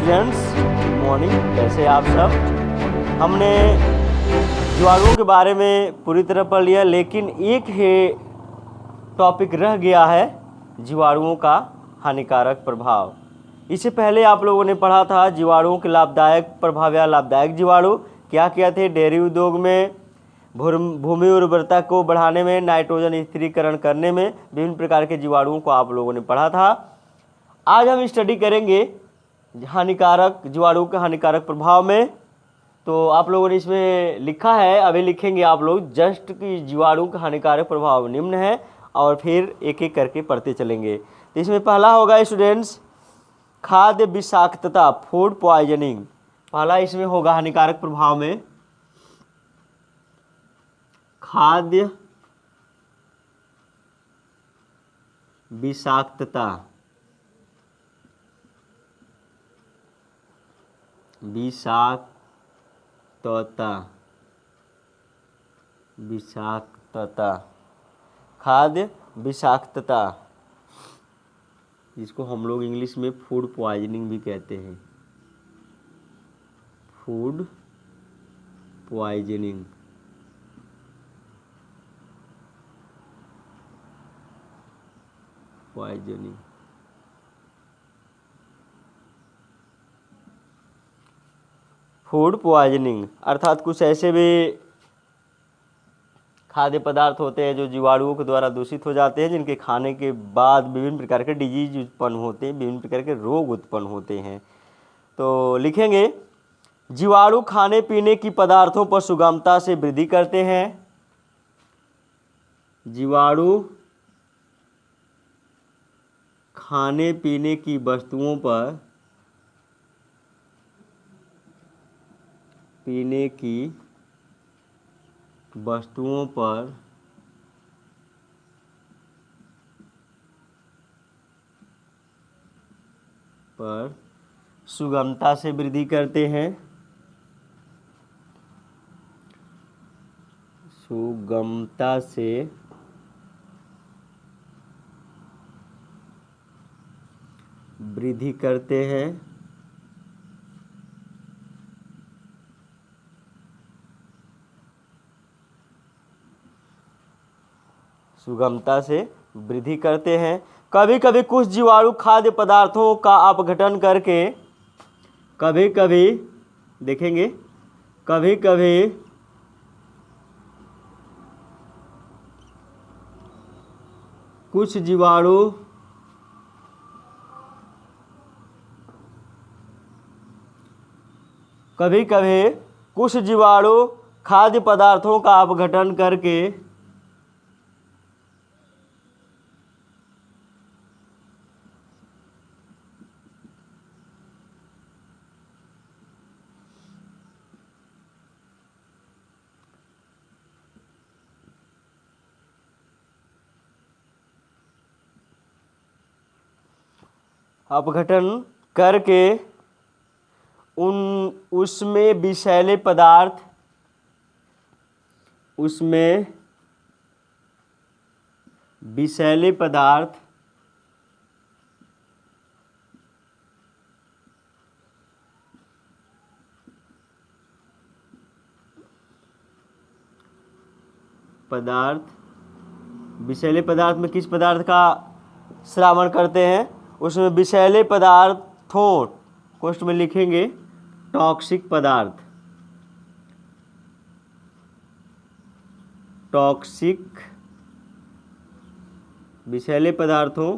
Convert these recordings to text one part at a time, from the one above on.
Students, good morning. कैसे हैं आप सब? हमने जीवाणुओं के बारे में पूरी तरह पढ़ लिया, लेकिन एक ही टॉपिक रह गया है, जीवाणुओं का हानिकारक प्रभाव। इससे पहले आप लोगों ने पढ़ा था जीवाणुओं के लाभदायक प्रभाव या लाभदायक जीवाणु क्या क्या थे। डेयरी उद्योग में, भूमि उर्वरता को बढ़ाने में, नाइट्रोजन स्थिरीकरण करने में विभिन्न प्रकार के जीवाणुओं को आप लोगों ने पढ़ा था। आज हम स्टडी करेंगे हानिकारक जीवाणुओं के हानिकारक प्रभाव में। तो आप लोगों ने इसमें लिखा है, अभी लिखेंगे आप लोग जस्ट कि जीवाणुओं का हानिकारक प्रभाव निम्न है, और फिर एक एक करके पढ़ते चलेंगे। तो इसमें पहला होगा स्टूडेंट्स खाद्य विषाक्तता, फूड पॉइजनिंग। पहला इसमें होगा हानिकारक प्रभाव में खाद्य विषाक्तता। विषाक्तता, खाद्य विषाक्तता, जिसको हम लोग इंग्लिश में फूड पॉइजनिंग भी कहते हैं। Food poisoning. फूड पॉइजनिंग अर्थात कुछ ऐसे भी खाद्य पदार्थ होते हैं जो जीवाणुओं के द्वारा दूषित हो जाते हैं, जिनके खाने के बाद विभिन्न प्रकार के डिजीज उत्पन्न होते हैं, विभिन्न प्रकार के रोग उत्पन्न होते हैं। तो लिखेंगे जीवाणु खाने पीने की पदार्थों पर सुगमता से वृद्धि करते हैं। जीवाणु खाने पीने की वस्तुओं पर सुगमता से वृद्धि करते हैं। सुगमता से वृद्धि करते हैं। सुगमता से वृद्धि करते हैं। कभी कभी कुछ जीवाणु खाद्य पदार्थों का अपघटन करके, कभी कभी देखेंगे, कभी कभी कुछ जीवाणु खाद्य पदार्थों का अपघटन करके उसमें विषैले पदार्थ विषैले पदार्थ में किस पदार्थ का श्रावण करते हैं? उसमें विषैले पदार्थों, कोष्ठ में लिखेंगे टॉक्सिक पदार्थ। टॉक्सिक विषैले पदार्थों,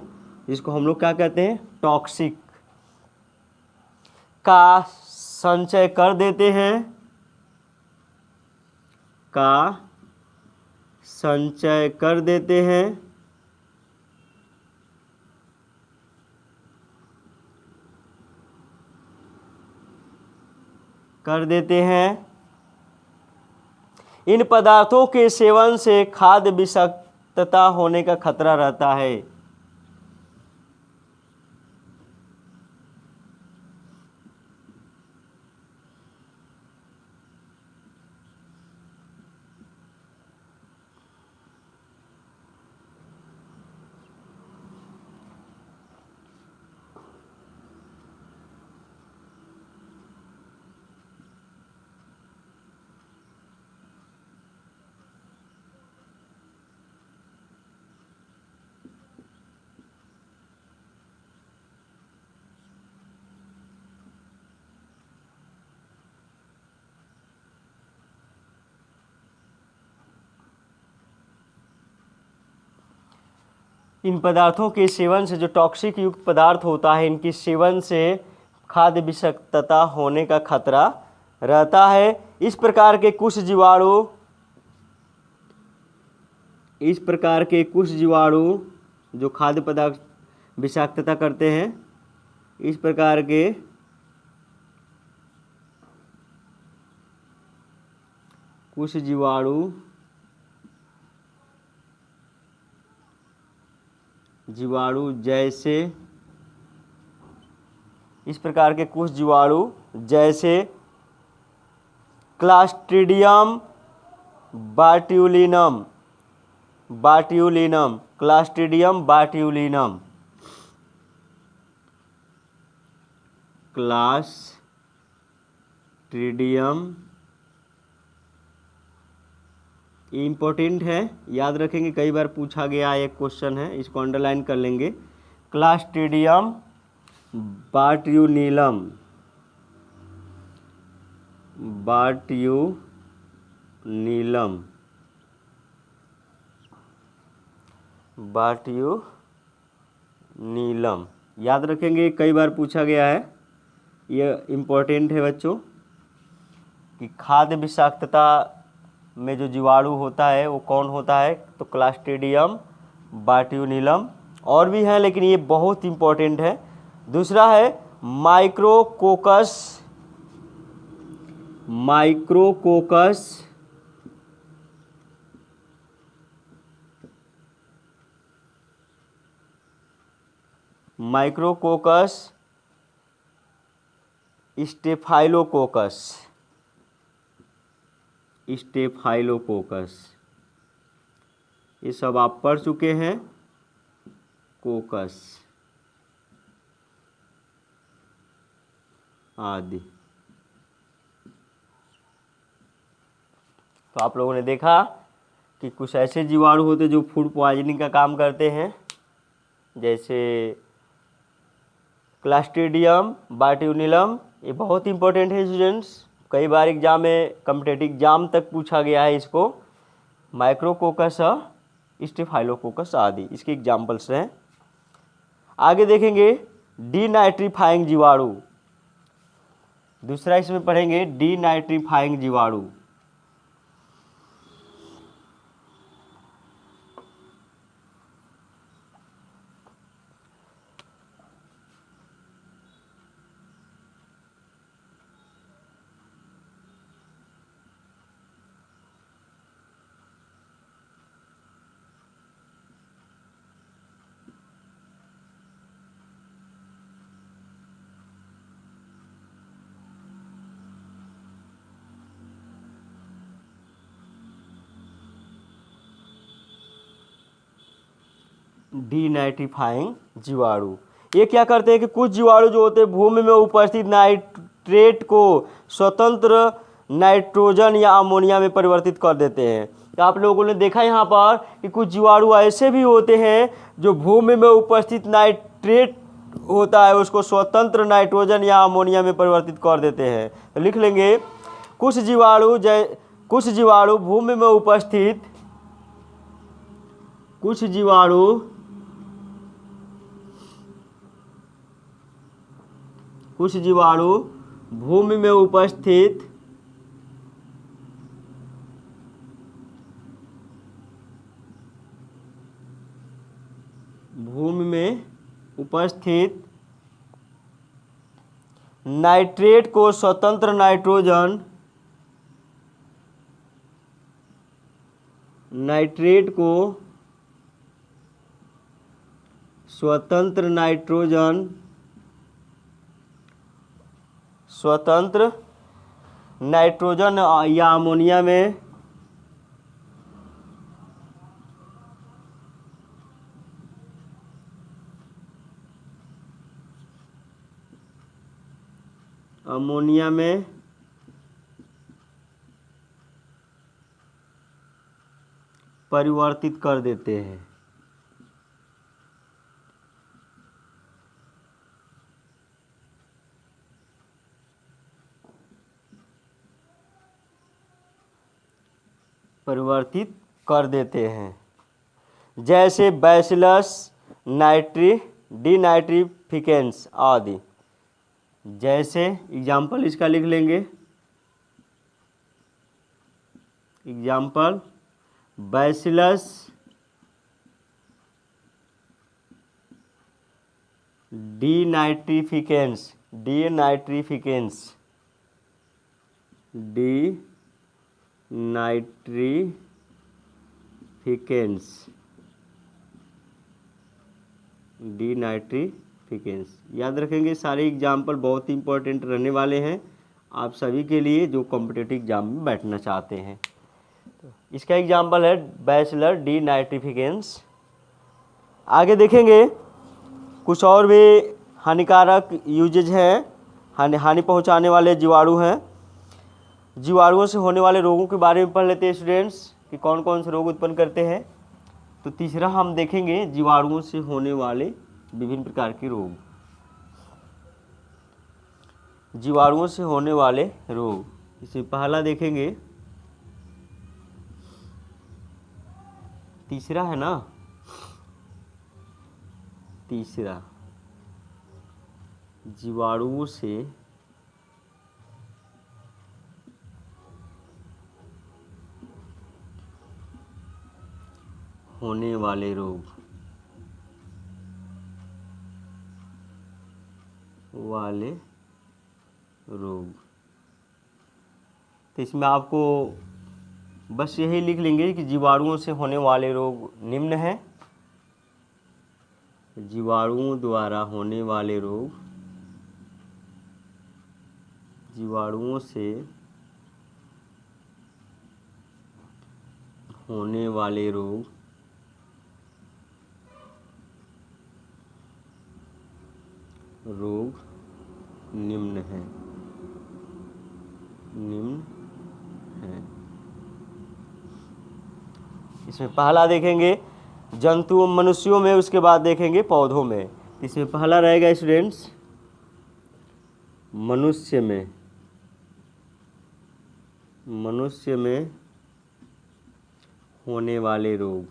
जिसको हम लोग क्या कहते हैं? टॉक्सिक का संचय कर देते हैं। इन पदार्थों के सेवन से खाद्य विषाक्तता होने का खतरा रहता है। इन पदार्थों के सेवन से जो टॉक्सिक युक्त पदार्थ होता है, इनके सेवन से खाद्य विषाक्तता होने का खतरा रहता है। इस प्रकार के कुछ जीवाणु जो खाद्य पदार्थ विषाक्तता करते हैं, इस प्रकार के कुछ जीवाणु जैसे क्लास्ट्रीडियम बाट्यूलिनम, क्लास्ट्रीडियम बाट्यूलिनम, इम्पोर्टेंट है, याद रखेंगे, कई बार पूछा गया एक क्वेश्चन है, इसको अंडरलाइन कर लेंगे। क्लास्ट्रीडियम बाट्यूलिनम, बाट्यूलिनम याद रखेंगे, कई बार पूछा गया है, यह इम्पोर्टेंट है बच्चों कि खाद्य विषाक्तता में जो जीवाणु होता है वो कौन होता है, तो क्लास्ट्रीडियम बाट्यूलिनम। और भी हैं लेकिन ये बहुत इम्पोर्टेंट है। दूसरा है माइक्रोकोकस स्टेफाइलोकोकस, ये सब आप पढ़ चुके हैं। कोकस आदि। तो आप लोगों ने देखा कि कुछ ऐसे जीवाणु होते जो फूड पॉइजनिंग का काम करते हैं, जैसे क्लास्ट्रीडियम बाट्यूलिनम, ये बहुत इंपॉर्टेंट है स्टूडेंट्स, कई बार एग्जाम में कॉम्पिटिटिव एग्जाम तक पूछा गया है इसको। माइक्रोकोकस, स्टेफाइलोकोकस आदि इसके एग्जाम्पल्स हैं। आगे देखेंगे डीनाइट्रीफाइंग जीवाणु, दूसरा इसमें पढ़ेंगे डीनाइट्रीफाइंग जीवाणु। डीनाइट्रीफाइंग जीवाणु, ये क्या करते हैं कि कुछ जीवाणु जो होते हैं भूमि में उपस्थित नाइट्रेट को स्वतंत्र नाइट्रोजन या अमोनिया में परिवर्तित कर देते हैं। तो आप लोगों ने देखा यहाँ पर कि कुछ जीवाणु ऐसे भी होते हैं जो भूमि में उपस्थित नाइट्रेट होता है उसको स्वतंत्र नाइट्रोजन या अमोनिया में परिवर्तित कर देते हैं। तो लिख लेंगे कुछ जीवाणु भूमि में उपस्थित कुछ जीवाणु भूमि में उपस्थित नाइट्रेट को स्वतंत्र नाइट्रोजन या अमोनिया में परिवर्तित कर देते हैं। जैसे बैसिलस डीनाइट्रिफिकेंस आदि। जैसे एग्जाम्पल इसका लिख लेंगे, एग्जाम्पल बैसिलस डीनाइट्रिफिकेंस, डीनाइट्रिफिकेंस, डीनाइट्रिफिकेंस, डीनाइट्रिफिकेंस। याद रखेंगे, सारे एग्जाम्पल बहुत ही इंपॉर्टेंट रहने वाले हैं आप सभी के लिए जो कॉम्पिटिटिव एग्जाम में बैठना चाहते हैं। तो इसका एग्जाम्पल है बैचलर डीनाइट्रिफिकेंस। आगे देखेंगे कुछ और भी हानिकारक यूजेज हैं, हानि पहुंचाने वाले जीवाणु हैं। जीवाणुओं से होने वाले रोगों के बारे में पढ़ लेते हैं स्टूडेंट्स कि कौन कौन से रोग उत्पन्न करते हैं। तो तीसरा हम देखेंगे जीवाणुओं से होने वाले विभिन्न प्रकार के रोग, जीवाणुओं से होने वाले रोग। इसमें पहला देखेंगे, तीसरा है ना, तीसरा जीवाणुओं से होने वाले रोग, तो इसमें आपको बस यही लिख लेंगे कि जीवाणुओं से होने वाले रोग निम्न हैं। जीवाणुओं द्वारा होने वाले रोग, जीवाणुओं से होने वाले रोग निम्न हैं, निम्न हैं। इसमें पहला देखेंगे जंतुओं मनुष्यों में, उसके बाद देखेंगे पौधों में। इसमें पहला रहेगा स्टूडेंट्स मनुष्य में, मनुष्य में होने वाले रोग,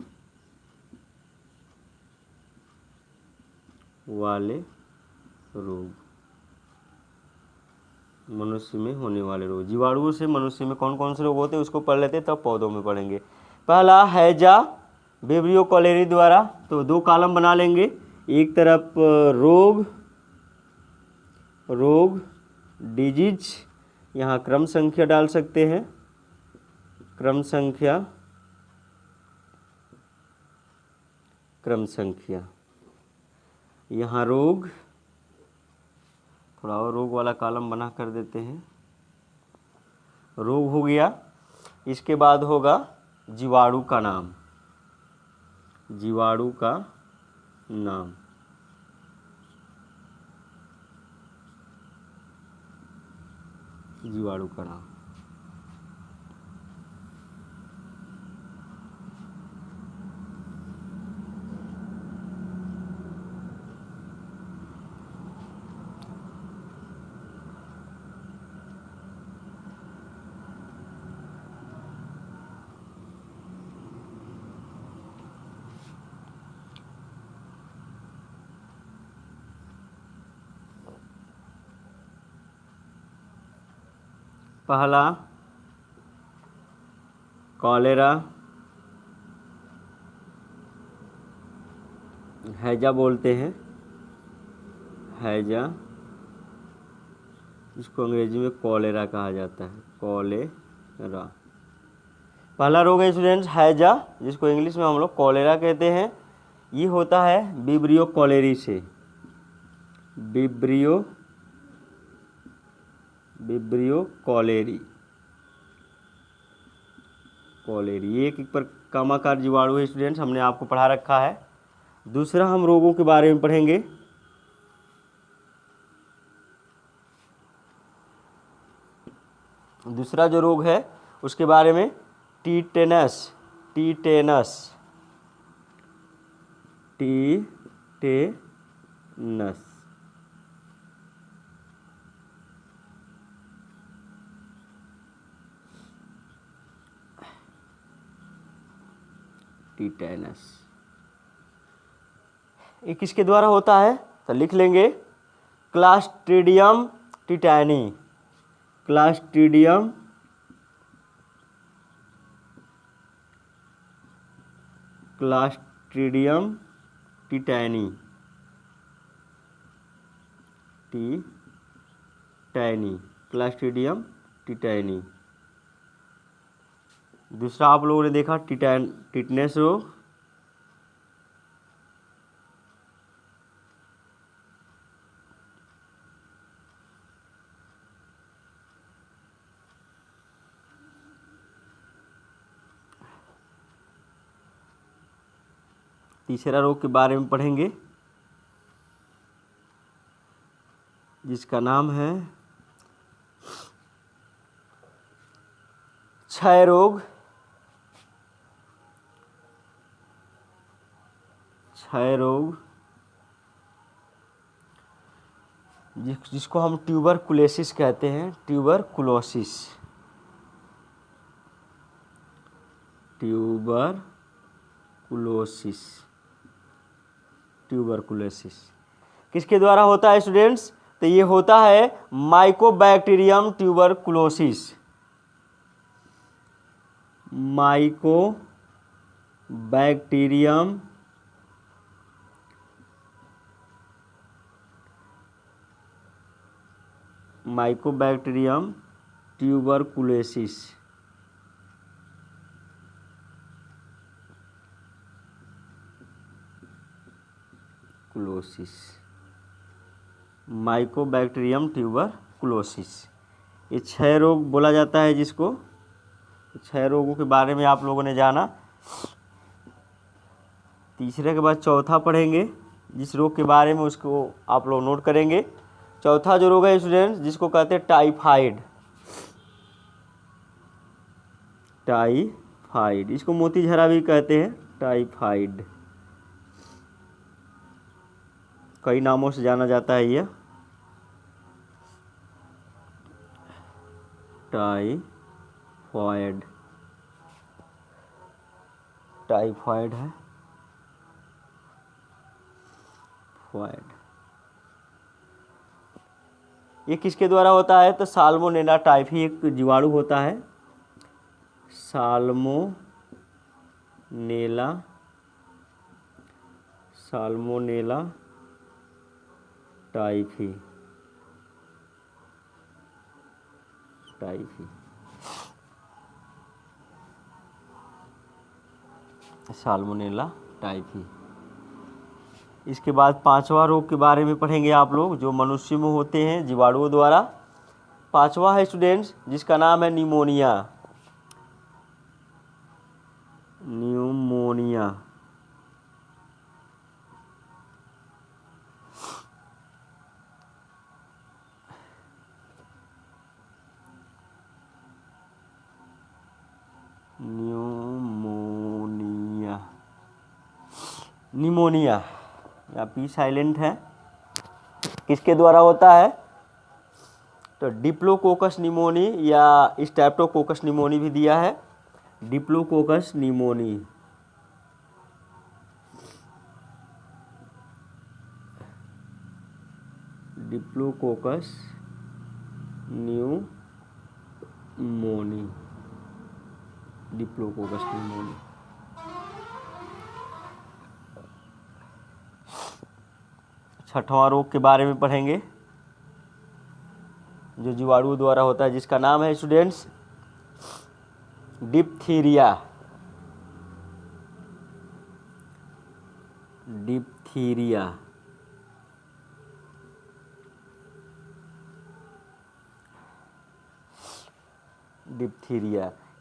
मनुष्य में होने वाले रोग। जीवाणुओं से मनुष्य में कौन कौन से रोग होते हैं उसको पढ़ लेते हैं, तब पौधों में पढ़ेंगे। पहला हैजा विब्रियो कॉलेरी द्वारा, तो दो कॉलम बना लेंगे, एक तरफ रोग डिजीज, यहाँ क्रम संख्या डाल सकते हैं, क्रम संख्या, यहाँ रोग, थोड़ा और रोग वाला कॉलम बना कर देते हैं, रोग हो गया। इसके बाद होगा जीवाणु का नाम, जीवाणु का नाम, जीवाणु का नाम। पहला कॉलेरा, हैजा बोलते हैं, हैजा, इसको अंग्रेजी में कॉलेरा कहा जाता है, कॉलेरा। पहला रोग है स्टूडेंट्स हैजा, जिसको इंग्लिश में हम लोग कॉलेरा कहते हैं। ये होता है विब्रियो कॉलेरी से, विब्रियो कॉलेरी, ये एक पर कामाकार जीवाणु है स्टूडेंट्स, हमने आपको पढ़ा रखा है। दूसरा हम रोगों के बारे में पढ़ेंगे, दूसरा जो रोग है उसके बारे में टीटेनस, टीटेनस, टीटेनस। ये किसके द्वारा होता है? तो लिख लेंगे क्लास्ट्रीडियम टिटैनी। Clostridium Clostridium टिटैनी Clostridium टिटैनी। दूसरा आप लोगों ने देखा टिटनेस रोग। तीसरा रोग के बारे में पढ़ेंगे जिसका नाम है क्षय रोग। क्षय रोग जिसको हम ट्यूबरकुलोसिस कहते हैं। ट्यूबरकुलोसिस किसके द्वारा होता है स्टूडेंट्स? तो ये होता है Mycobacterium tuberculosis. Mycobacterium tuberculosis. Mycobacterium tuberculosis, ये क्षय रोग बोला जाता है जिसको। क्षय रोगों के बारे में आप लोगों ने जाना। तीसरे के बाद चौथा पढ़ेंगे जिस रोग के बारे में, उसको आप लोग नोट करेंगे। चौथा जो रोग है स्टूडेंट्स जिसको कहते हैं टाइफाइड। इसको मोतीझरा भी कहते हैं। टाइफाइड कई नामों से जाना जाता है यह। टाइफाइड है। ये किसके द्वारा होता है? तो साल्मोनेला टाइफी एक जीवाणु होता है। Salmonella typhi. Salmonella typhi. इसके बाद पांचवा रोग के बारे में पढ़ेंगे आप लोग जो मनुष्य में होते हैं जीवाणुओं द्वारा। पांचवा है स्टूडेंट्स जिसका नाम है निमोनिया। निमोनिया या पी साइलेंट है। किसके द्वारा होता है? तो डिप्लोकोकस निमोनी या स्ट्रेप्टोकोकस निमोनी भी दिया है। Diplococcus pneumoniae. छठवां रोग के बारे में पढ़ेंगे जो जीवाणुओं द्वारा होता है जिसका नाम है स्टूडेंट्स डिप्थीरिया।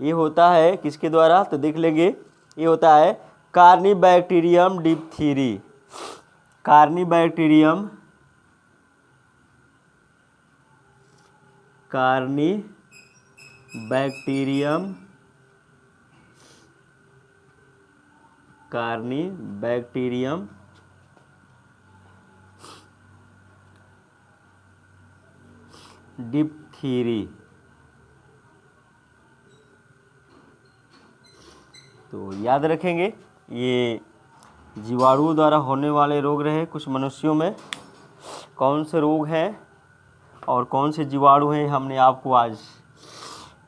ये होता है किसके द्वारा? तो देख लेंगे। ये होता है कार्निबैक्टीरियम डिप्थीरी। कार्निबैक्टीरियम डिप्थीरी। तो याद रखेंगे ये जीवाणुओं द्वारा होने वाले रोग रहे कुछ मनुष्यों में। कौन से रोग हैं और कौन से जीवाणु हैं हमने आपको आज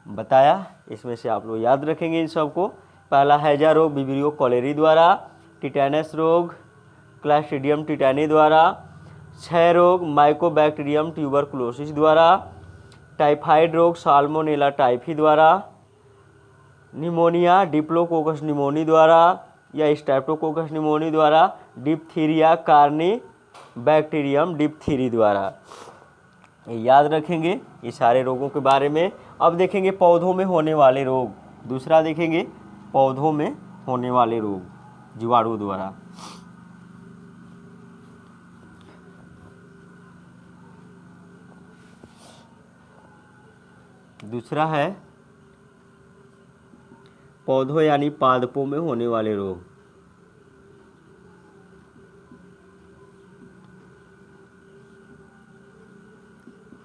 बताया। इसमें से आप लोग याद रखेंगे इन सबको। पहला हैजा रोग विब्रियो कॉलेरी द्वारा, टिटेनस रोग क्लस्ट्रीडियम टिटेनी द्वारा, क्षय रोग माइकोबैक्टीरियम ट्यूबरकुलोसिस द्वारा, टाइफाइड रोग साल्मोनेला टाइफी द्वारा, निमोनिया डिप्लोकोकस निमोनी द्वारा या स्ट्रेप्टोकोकस निमोनी द्वारा, डिप्थीरिया कार्नी बैक्टीरियम डिप्थीरी द्वारा। याद रखेंगे ये सारे रोगों के बारे में। अब देखेंगे पौधों में होने वाले रोग। दूसरा देखेंगे पौधों में होने वाले रोग जीवाणु द्वारा। दूसरा है पौधों यानी पादपों में होने वाले रोग।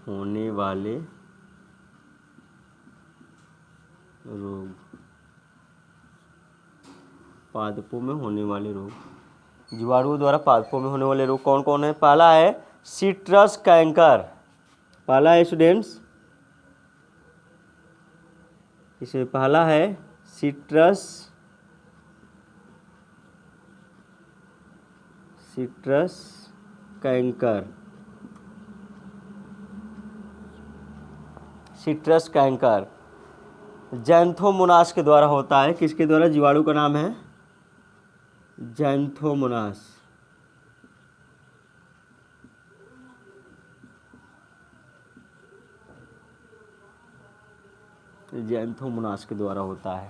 होने वाले रोग, पादपों में होने वाले रोग। जीवाणुओं द्वारा पादपों में होने वाले रोग कौन कौन है? पहला है सिट्रस कैंकर। पहला है स्टूडेंट्स, इसमें पहला है citrus canker. Citrus canker Xanthomonas के द्वारा होता है। किसके द्वारा? जीवाणु का नाम है जैंथोमोनास। जैंथोमोनास के द्वारा होता है।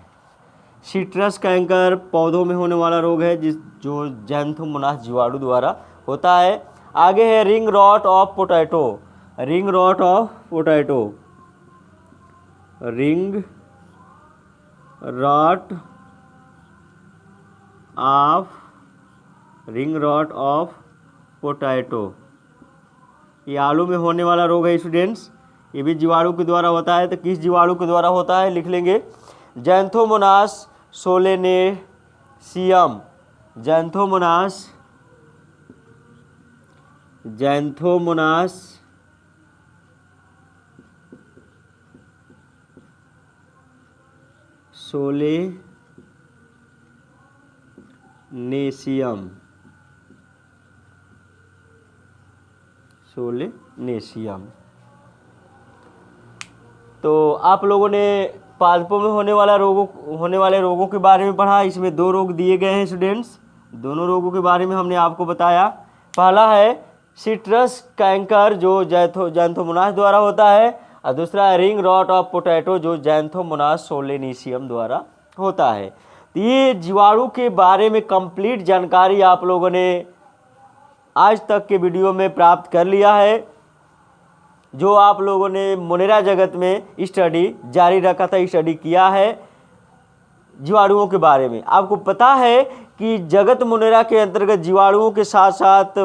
सिट्रस कैंकर पौधों में होने वाला रोग है जो जैंथोमोनास जीवाणु द्वारा होता है। आगे है ring rot of potato. Ring rot of potato, ring rot of potato, ये आलू में होने वाला रोग है स्टूडेंट्स। ये भी जीवाणु के द्वारा होता है। तो किस जीवाणु के द्वारा होता है लिख लेंगे, जैंथोमोनास सोलेनेसियम। जैंथोमोनास सोलेनेसियम। तो आप लोगों ने पादपों में होने वाले रोगों के बारे में पढ़ा। इसमें 2 रोग दिए गए हैं स्टूडेंट्स। दोनों रोगों के बारे में हमने आपको बताया। पहला है सिट्रस कैंकर जो जैंथोमोनास द्वारा होता है, और दूसरा है रिंग रॉट ऑफ पोटैटो जो जैंथोमोनास सोलेनेसियम द्वारा होता है। तो ये जीवाणु के बारे में कंप्लीट जानकारी आप लोगों ने आज तक के वीडियो में प्राप्त कर लिया है। जो आप लोगों ने मोनेरा जगत में स्टडी जारी रखा था, स्टडी किया है जीवाणुओं के बारे में। आपको पता है कि जगत मोनेरा के अंतर्गत जीवाणुओं के साथ साथ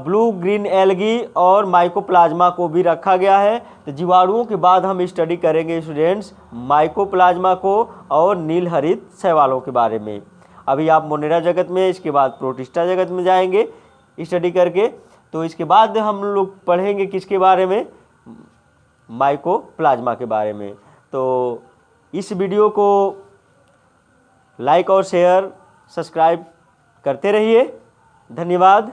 ब्लू ग्रीन एल्गी और माइकोप्लाज्मा को भी रखा गया है। तो जीवाणुओं के बाद हम स्टडी करेंगे स्टूडेंट्स माइकोप्लाज्मा को और नील हरित शैवालों के बारे में। अभी आप मोनेरा जगत में, इसके बाद प्रोटिस्टा जगत में जाएंगे स्टडी करके। तो इसके बाद हम लोग पढ़ेंगे किसके बारे में? माइकोप्लाज्मा के बारे में। तो इस वीडियो को लाइक और शेयर सब्सक्राइब करते रहिए। धन्यवाद।